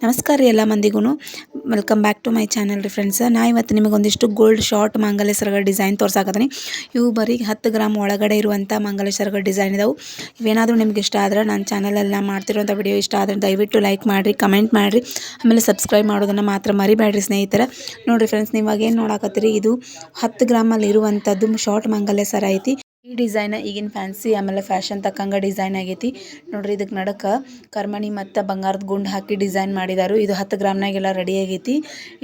ನಮಸ್ಕಾರ ರೀ ಎಲ್ಲ ಮಂದಿಗೂ welcome back to my channel ರೀ ಫ್ರೆಂಡ್ಸ್. ನಾ ಇವತ್ತು ನಿಮಗೊಂದಿಷ್ಟು ಗೋಲ್ಡ್ ಶಾರ್ಟ್ ಮಂಗಲೇಶ್ವರಗಳ ಡಿಸೈನ್ ತೋರ್ಸಾಕತ್ತೀನಿ. ಇವು ಬರೀ 10 ಗ್ರಾಮ್ ಒಳಗಡೆ ಇರುವಂಥ ಮಂಗಲೇಶ್ವರಗಳ ಡಿಸೈನ್ ಇದಾವೆ. ಇವೇನಾದರೂ ನಿಮ್ಗೆ ಇಷ್ಟ ಆದ್ರೆ ನನ್ನ ಚಾನಲಲ್ಲಿ ಮಾಡ್ತಿರುವಂಥ ವಿಡಿಯೋ ಇಷ್ಟ ಆದರೆ ದಯವಿಟ್ಟು ಲೈಕ್ ಮಾಡಿರಿ, ಕಮೆಂಟ್ ಮಾಡಿರಿ, ಆಮೇಲೆ ಸಬ್ಸ್ಕ್ರೈಬ್ ಮಾಡೋದನ್ನು ಮಾತ್ರ ಮರಿಬೇಡ್ರಿ ಸ್ನೇಹಿತರೆ. ನೋಡಿರಿ ಫ್ರೆಂಡ್ಸ್, ನೀವಾಗ ಏನು ನೋಡಾಕತ್ತೀರಿ, ಇದು 10 ಗ್ರಾಮಲ್ಲಿ ಇರುವಂಥದ್ದು ಶಾರ್ಟ್ ಮಂಗಲೇಶ್ವರ ಐತಿ. ಈ ಡಿಸೈನ್ ಈಗಿನ ಫ್ಯಾನ್ಸಿ ಆಮೇಲೆ ಫ್ಯಾಷನ್ ತಕ್ಕಂಗೆ ಡಿಸೈನ್ ಆಗೈತಿ. ನೋಡ್ರಿ, ಇದಕ್ಕೆ ನಡಕ್ಕೆ ಕರ್ಮಣಿ ಮತ್ತು ಬಂಗಾರದ ಗುಂಡು ಹಾಕಿ ಡಿಸೈನ್ ಮಾಡಿದಾರು. ಇದು 10 ಗ್ರಾಮ್ನಾಗೆಲ್ಲ ರೆಡಿ ಆಗೈತಿ.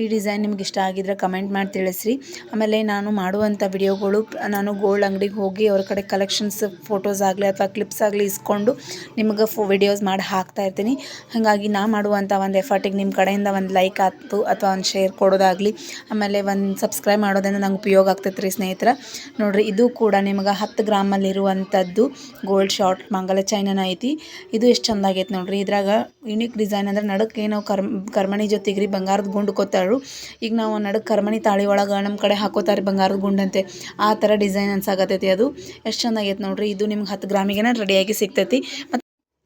ಈ ಡಿಸೈನ್ ನಿಮ್ಗೆ ಇಷ್ಟ ಆಗಿದ್ರೆ ಕಮೆಂಟ್ ಮಾಡಿ ತಿಳಿಸ್ರಿ. ಆಮೇಲೆ ನಾನು ಮಾಡುವಂಥ ವಿಡಿಯೋಗಳು ನಾನು ಗೋಲ್ಡ್ ಅಂಗಡಿಗೆ ಹೋಗಿ ಅವ್ರ ಕಡೆ ಕಲೆಕ್ಷನ್ಸ್ ಫೋಟೋಸ್ ಆಗಲಿ ಅಥವಾ ಕ್ಲಿಪ್ಸ್ ಆಗಲಿ ಇಸ್ಕೊಂಡು ನಿಮ್ಗೆ ವಿಡಿಯೋಸ್ ಮಾಡಿ ಹಾಕ್ತಾ ಇರ್ತೀನಿ. ಹಾಗಾಗಿ ನಾ ಮಾಡುವಂಥ ಒಂದು ಎಫರ್ಟಿಗೆ ನಿಮ್ಮ ಕಡೆಯಿಂದ ಒಂದು ಲೈಕ್ ಆಯ್ತು ಅಥವಾ ಒಂದು ಶೇರ್ ಕೊಡೋದಾಗಲಿ, ಆಮೇಲೆ ಒಂದು ಸಬ್ಸ್ಕ್ರೈಬ್ ಮಾಡೋದ್ರಿಂದ ನಂಗೆ ಉಪಯೋಗ ಆಗ್ತೈತೆ ರೀ ಸ್ನೇಹಿತರೆ. ನೋಡಿರಿ, ಇದು ಕೂಡ ನಿಮ್ಗೆ 10 ಗ್ರಾಮಲ್ಲಿರುವಂಥದ್ದು ಗೋಲ್ಡ್ ಶಾರ್ಟ್ ಮಂಗಲ ಚೈನನ ಐತಿ. ಇದು ಎಷ್ಟು ಚಂದ ಆಗೈತೆ ನೋಡ್ರಿ. ಇದ್ರಾಗ ಯುನಿಕ್ ಡಿಸೈನ್ ಅಂದ್ರೆ ನಡಕ್ಕೆ ನಾವು ಕರ್ಮಣಿ ಜೊತೆಗೆ ರೀ ಬಂಗಾರದ ಗುಂಡು ಕೊತ್ತಾರು. ಈಗ ನಾವು ನಡಕ್ಕೆ ಕರ್ಮಣಿ ತಾಳಿ ಒಳಗೆ ನಮ್ಮ ಕಡೆ ಹಾಕೋತಾರೆ ಬಂಗಾರದ ಗುಂಡಂತೆ, ಆ ಥರ ಡಿಸೈನ್ ಅನ್ಸಾಕತ್ತೈತಿ. ಅದು ಎಷ್ಟು ಚಂದ ಆಗೈತೆ ನೋಡ್ರಿ. ಇದು ನಿಮ್ಗೆ 10 ಗ್ರಾಮಿಗೆ ರೆಡಿಯಾಗಿ ಸಿಗ್ತೈತಿ. ಮತ್ತು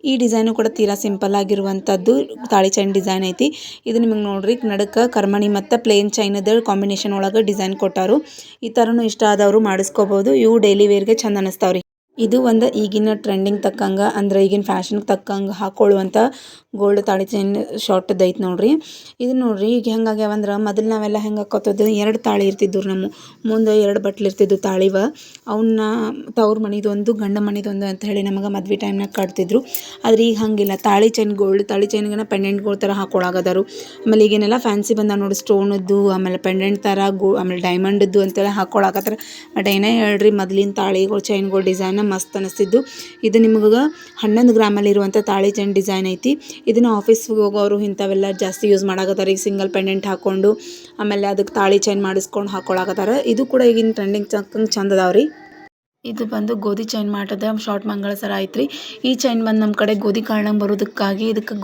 ಈ ಡಿಸೈನು ಕೂಡ ತೀರಾ ಸಿಂಪಲ್ ಆಗಿರುವಂಥದ್ದು ತಾಳಿ ಚೈನ್ ಡಿಸೈನ್ ಐತಿ. ಇದು ನಿಮಗೆ ನೋಡ್ರಿ ನಡಕ್ಕೆ ಕರ್ಮಣಿ ಮತ್ತು ಪ್ಲೇನ್ ಚೈನದ ಕಾಂಬಿನೇಷನ್ ಒಳಗೆ ಡಿಸೈನ್ ಕೊಟ್ಟಾರು. ಈ ಥರನೂ ಇಷ್ಟ ಆದವರು ಮಾಡಿಸ್ಕೋಬೋದು. ಇವು ಡೈಲಿ ವೇರ್ಗೆ ಚಂದ ಅನ್ನಿಸ್ತಾವ್ರಿ. ಇದು ಒಂದು ಈಗಿನ ಟ್ರೆಂಡಿಂಗ್ ತಕ್ಕಂಗೆ ಅಂದ್ರೆ ಈಗಿನ ಫ್ಯಾಷನ್ಗೆ ತಕ್ಕಂಗೆ ಹಾಕೊಳ್ಳುವಂಥ ಗೋಲ್ಡ್ ತಾಳಿ ಚೈನ್ ಶಾರ್ಟ್ದು ಐತೆ ನೋಡ್ರಿ. ಇದು ನೋಡ್ರಿ, ಈಗ ಹೆಂಗಾಗ್ಯಾವಂದ್ರೆ ಮೊದಲು ನಾವೆಲ್ಲ ಹೆಂಗೆ ಹಾಕೋತದ್ದು, 2 ತಾಳಿ ಇರ್ತಿದ್ರು. ನಮ್ಮ ಮುಂದೆ 2 ಬಟ್ಲು ಇರ್ತಿದ್ದು ತಾಳಿವ. ಅವನ್ನ ತವ್ರ ಮನಿದೊಂದು ಗಂಡ ಮನಿದೊಂದು ಅಂತ ಹೇಳಿ ನಮಗೆ ಮದ್ವೆ ಟೈಮ್ನಾಗ ಕಟ್ತಿದ್ರು. ಆದ್ರೆ ಈಗ ಹಾಗಿಲ್ಲ. ತಾಳಿ ಚೈನ್ ಗೋಲ್ಡ್ ತಾಳಿ ಚೈನ್ಗೆ ಪೆಂಡೆಂಟ್ಗಳ ಥರ ಹಾಕೊಳಗದಾರು. ಆಮೇಲೆ ಈಗೇನೆಲ್ಲ ಫ್ಯಾನ್ಸಿ ಬಂದ ನೋಡಿ, ಸ್ಟೋನದ್ದು ಆಮೇಲೆ ಪೆಂಡೆಂಟ್ ಥರ ಆಮೇಲೆ ಡೈಮಂಡದ್ದು ಅಂತೆಲ್ಲ ಹಾಕೊಳಕತ್ತಾರ. ಬಟ್ ಏನೇ ಹೇಳ್ರಿ, ಮೊದಲಿನ ತಾಳಿಗಳು ಚೈನ್ಗಳು ಡಿಸೈನ್ ಮಸ್ತ್ ಅನಿಸ್ತಿದ್ದು. ಇದು ನಿಮ್ಗೆ 11 ಗ್ರಾಮಲ್ಲಿ ಇರುವಂಥ ತಾಳಿ ಚೈನ್ ಡಿಸೈನ್ ಐತಿ. ಇದನ್ನು ಆಫೀಸ್ಗೆ ಹೋಗೋರು ಇಂಥವೆಲ್ಲ ಜಾಸ್ತಿ ಯೂಸ್ ಮಾಡಾಕತ್ತಾರೆ. ಈಗ ಸಿಂಗಲ್ ಪೆಂಡೆಂಟ್ ಹಾಕ್ಕೊಂಡು ಆಮೇಲೆ ಅದಕ್ಕೆ ತಾಳಿ ಚೈನ್ ಮಾಡಿಸ್ಕೊಂಡು ಹಾಕೊಳಕತ್ತಾರ. ಇದು ಕೂಡ ಈಗಿನ ಟ್ರೆಂಡಿಂಗ್ ತಕ್ಕಂಗೆ ಚಂದ ಅದಾವ್ರಿ. ಇದು ಬಂದು ಗೋಧಿ ಚೈನ್ ಮಾಟದ ಶಾರ್ಟ್ ಮಂಗಳ ಸರ ಐತ್ರಿ. ಈ ಚೈನ್ ಬಂದು ನಮ್ಮ ಕಡೆ ಗೋಧಿ ಕಾಳ್ನಂಗೆ ಬರೋದಕ್ಕಾಗಿ ಇದಕ್ಕೆ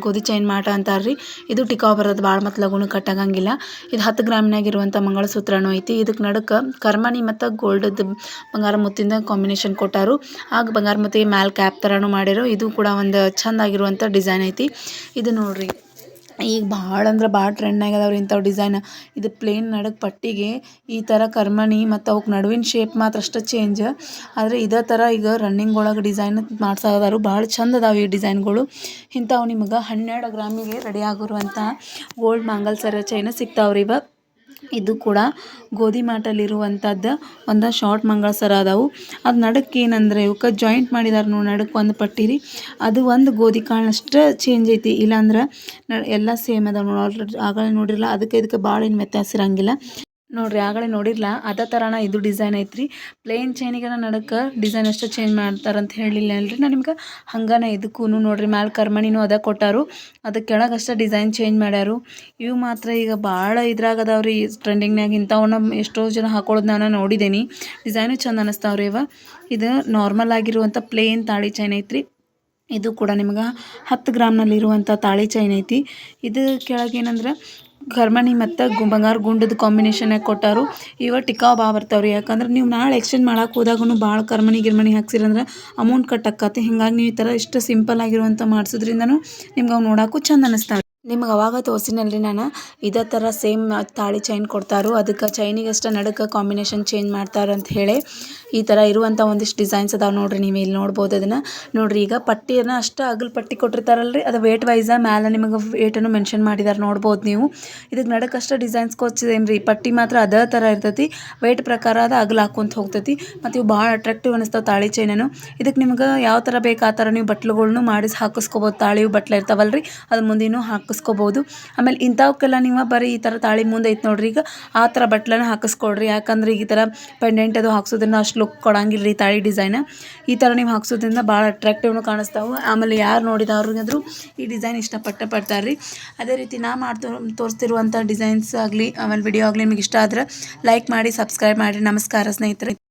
ಗೋಧಿ ಚೈನ್ ಮಾಟ ಅಂತಾರ್ರಿ. ಇದು ಟಿಕಾವ್ ಬರೋದು ಭಾಳ ಮತ್ತು ಲಗುನು ಕಟ್ಟಾಗಂಗಿಲ್ಲ. ಇದು 10 ಗ್ರಾಮ್ನಾಗಿರುವಂಥ ಮಂಗಳಸೂತ್ರನೂ ಐತಿ. ಇದಕ್ಕೆ ನಡಕ್ಕೆ ಕರ್ಮಣಿ ಮತ್ತು ಗೋಲ್ಡದ್ದು ಬಂಗಾರ ಮುತ್ತಿಂದ ಕಾಂಬಿನೇಷನ್ ಕೊಟ್ಟಾರು. ಆಗ ಬಂಗಾರ ಮುತ್ತಿಗೆ ಮ್ಯಾಲ್ ಕ್ಯಾಪ್ ಥರನೂ ಮಾಡಿರೋ. ಇದು ಕೂಡ ಒಂದು ಚಂದ ಆಗಿರುವಂಥ ಡಿಸೈನ್ ಐತಿ. ಇದು ನೋಡ್ರಿ, ಈಗ ಭಾಳ ಅಂದ್ರೆ ಭಾಳ ಟ್ರೆಂಡ್ನಾಗ ಅದಾವ್ರಿ ಇಂಥವು ಡಿಸೈನ್. ಇದು ಪ್ಲೇನ್ ನಡಕ್ಕೆ ಪಟ್ಟಿಗೆ ಈ ಥರ ಕರ್ಮಣಿ ಮತ್ತು ಅವಕ್ಕೆ ನಡುವಿನ ಶೇಪ್ ಮಾತ್ರ ಅಷ್ಟೇ ಚೇಂಜ್. ಆದರೆ ಇದೇ ಥರ ಈಗ ರನ್ನಿಂಗ್ ಒಳಗೆ ಡಿಸೈನ್ ಮಾಡ್ಸಾಕತ್ತಾರು. ಭಾಳ ಚಂದ ಅದಾವೆ ಈ ಡಿಸೈನ್ಗಳು. ಇಂಥವು ನಿಮ್ಗೆ 12 ಗ್ರಾಮಿಗೆ ರೆಡಿ ಆಗಿರುವಂಥ ಗೋಲ್ಡ್ ಮಂಗಲ್ಸರ ಚೈನ ಸಿಗ್ತಾವ್ರಿ ಇವಾಗ. ಇದು ಕೂಡ ಗೋಧಿ ಮಾಟಲ್ಲಿರುವಂಥದ್ದು ಒಂದು ಶಾರ್ಟ್ ಮಂಗಳಸರ ಅದಾವು. ಅದು ನಡಕ್ಕೆ ಏನಂದರೆ ಇವಕ್ಕೆ ಜಾಯಿಂಟ್ ಮಾಡಿದಾರೆ ನೋಡಿ, ನಡಕ್ಕೆ ಒಂದು ಪಟ್ಟಿರಿ. ಅದು ಒಂದು ಗೋಧಿ ಕಾಳಷ್ಟು ಚೇಂಜ್ ಐತಿ. ಇಲ್ಲಾಂದ್ರೆ ಎಲ್ಲ ಸೇಮ್ ಅದಾವೆ ನೋಡಿ. ಆಗಲೇ ನೋಡಿರಲ್ಲ, ಅದಕ್ಕೆ ಇದಕ್ಕೆ ಭಾಳ ಏನು ವ್ಯತ್ಯಾಸ ಇರಂಗಿಲ್ಲ ನೋಡ್ರಿ. ಆಗಲೇ ನೋಡಿರಲ್ಲ, ಅದೇ ಥರನ ಇದು ಡಿಸೈನ್ ಐತ್ರಿ. ಪ್ಲೇನ್ ಚೈನಿಗೆ ನಡಕ್ಕೆ ಡಿಸೈನ್ ಅಷ್ಟು ಚೇಂಜ್ ಮಾಡ್ತಾರಂತ ಹೇಳಿಲ್ಲ ಅಲ್ರಿ ನಾನು ನಿಮ್ಗೆ. ಹಂಗನೇ ಇದಕ್ಕೂ ನೋಡ್ರಿ, ಮ್ಯಾಲೆ ಕರ್ಮಣಿನೂ ಅದ ಕೊಟ್ಟಾರು. ಅದಕ್ಕೆ ಕೆಳಗಷ್ಟೇ ಡಿಸೈನ್ ಚೇಂಜ್ ಮಾಡ್ಯಾರು. ಇವು ಮಾತ್ರ ಈಗ ಭಾಳ ಇದ್ರಾಗದವ್ರಿ ಟ್ರೆಂಡಿಂಗ್ನಾಗ. ಇಂಥವನ್ನ ಎಷ್ಟೋ ಜನ ಹಾಕೊಳ್ಳೋದು ನಾನು ನೋಡಿದ್ದೀನಿ. ಡಿಸೈನು ಚಂದ ಅನ್ನಿಸ್ತಾವ್ರಿ ಇವ. ಇದು ನಾರ್ಮಲ್ ಆಗಿರುವಂಥ ಪ್ಲೇನ್ ತಾಳಿ ಚೈನ್ ಐತ್ರಿ. ಇದು ಕೂಡ ನಿಮ್ಗೆ 10 ಗ್ರಾಮ್ನಲ್ಲಿರುವಂಥ ತಾಳಿ ಚೈನ್ ಐತಿ. ಇದು ಕೆಳಗೇನಂದ್ರೆ ಕರ್ಮಣಿ ಮತ್ತು ಬಂಗಾರ ಗುಂಡದ ಕಾಂಬಿನೇಷನಾಗಿ ಕೊಟ್ಟಾರು. ಇವಾಗ ಟಿಕಾವ್ ಬರ್ತಾವ್ರಿ. ಯಾಕಂದ್ರೆ ನೀವು ನಾಳೆ ಎಕ್ಸ್ಚೇಂಜ್ ಮಾಡಕ್ಕೆ ಹೋದಾಗೂ ಭಾಳ ಗಿರ್ಮಣಿ ಹಾಕ್ಸಿರಂದ್ರೆ ಅಮೌಂಟ್ ಕಟ್ಟಾಕತ್ತೆ. ಹಿಂಗಾಗಿ ನೀವು ಈ ಥರ ಇಷ್ಟು ಸಿಂಪಲ್ ಆಗಿರುವಂಥ ಮಾಡಿಸೋದ್ರಿಂದನೂ ನಿಮ್ಗೆ ಅವು ನೋಡೋಕ್ಕೂ ಚಂದ ಅನ್ನಿಸ್ತಾವೆ. ನಿಮ್ಗೆ ಅವಾಗ ತೋರಿಸಿನಲ್ರಿ ನಾನು, ಇದೇ ಥರ ಸೇಮ್ ತಾಳಿ ಚೈನ್ ಕೊಡ್ತಾರೋ. ಅದಕ್ಕೆ ಚೈನಿಗಷ್ಟೇ ನಡಕ್ಕೆ ಕಾಂಬಿನೇಷನ್ ಚೇಂಜ್ ಮಾಡ್ತಾರೆ ಅಂತ ಹೇಳಿ ಈ ಥರ ಇರುವಂಥ ಒಂದಿಷ್ಟು ಡಿಸೈನ್ಸ್ ಅದಾವೆ ನೋಡ್ರಿ. ನೀವು ಇಲ್ಲಿ ನೋಡ್ಬೋದು ಅದನ್ನು ನೋಡ್ರಿ. ಈಗ ಪಟ್ಟಿಯನ್ನು ಅಷ್ಟು ಅಗಲ್ ಪಟ್ಟಿ ಕೊಟ್ಟಿರ್ತಾರಲ್ರಿ, ಅದು ವೇಟ್ ವೈಸ ಮ್ಯಾಲೆ ನಿಮಗೆ ವೇಟನ್ನು ಮೆನ್ಷನ್ ಮಾಡಿದ್ದಾರೆ ನೋಡ್ಬೋದು ನೀವು. ಇದಕ್ಕೆ ನಡಕ್ಕಷ್ಟೇ ಡಿಸೈನ್ಸ್ ಕೊಚ್ಚಿದೇನ್ರಿ. ಪಟ್ಟಿ ಮಾತ್ರ ಅದೇ ಥರ ಇರ್ತೈತಿ. ವೇಟ್ ಪ್ರಕಾರ ಅದು ಅಗಲ್ ಹಾಕ್ಕೊಂತ ಹೋಗ್ತೈತಿ. ಮತ್ತು ಇವು ಭಾಳ ಅಟ್ರಾಕ್ಟಿವ್ ಅನ್ನಿಸ್ತಾವೆ ತಾಳಿ ಚೈನನು. ಇದಕ್ಕೆ ನಿಮ್ಗೆ ಯಾವ ಥರ ಬೇಕು ಆ ಥರ ನೀವು ಬಟ್ಲುಗಳ್ನು ಮಾಡಿಸಿ ಹಾಕಿಸ್ಕೋಬೋದು. ತಾಳಿವು ಬಟ್ಲು ಇರ್ತಾವಲ್ರಿ, ಅದು ಮುಂದಿನೂ ಹಾಕಿಸ್ಕೋಬೋದು. ಆಮೇಲೆ ಇಂಥವಕ್ಕೆಲ್ಲ ನೀವು ಬರೀ ಈ ಥರ ತಾಳಿ ಮುಂದೆ ಐತೆ ನೋಡ್ರಿ, ಈಗ ಆ ಥರ ಬಟ್ಲನ್ನ ಹಾಕಿಸ್ಕೊಳ್ರಿ. ಯಾಕಂದ್ರೆ ಈಗ ಈ ಥರ ಪೆಂಡೆಂಟ್ ಅದು ಹಾಕ್ಸೋದ್ರಿಂದ ಅಷ್ಟು ಲುಕ್ ಕೊಡಂಗಿಲ್ಲ ರೀ ತಾಳಿ ಡಿಸೈನ್. ಈ ಥರ ನೀವು ಹಾಕ್ಸೋದ್ರಿಂದ ಭಾಳ ಅಟ್ರಾಕ್ಟಿವ್ನು ಕಾಣಿಸ್ತಾವೆ. ಆಮೇಲೆ ಯಾರು ನೋಡಿದವ್ರಿಗಾದ್ರೂ ಈ ಡಿಸೈನ್ ಇಷ್ಟಪಡ್ತಾರೆ ರೀ. ಅದೇ ರೀತಿ ನಾ ತೋರಿಸ್ತಿರುವಂಥ ಡಿಸೈನ್ಸ್ ಆಗಲಿ ಆಮೇಲೆ ವಿಡಿಯೋ ಆಗಲಿ ನಿಮಗೆ ಇಷ್ಟ ಆದ್ರೆ ಲೈಕ್ ಮಾಡಿ, ಸಬ್ಸ್ಕ್ರೈಬ್ ಮಾಡಿ. ನಮಸ್ಕಾರ ಸ್ನೇಹಿತರೆ.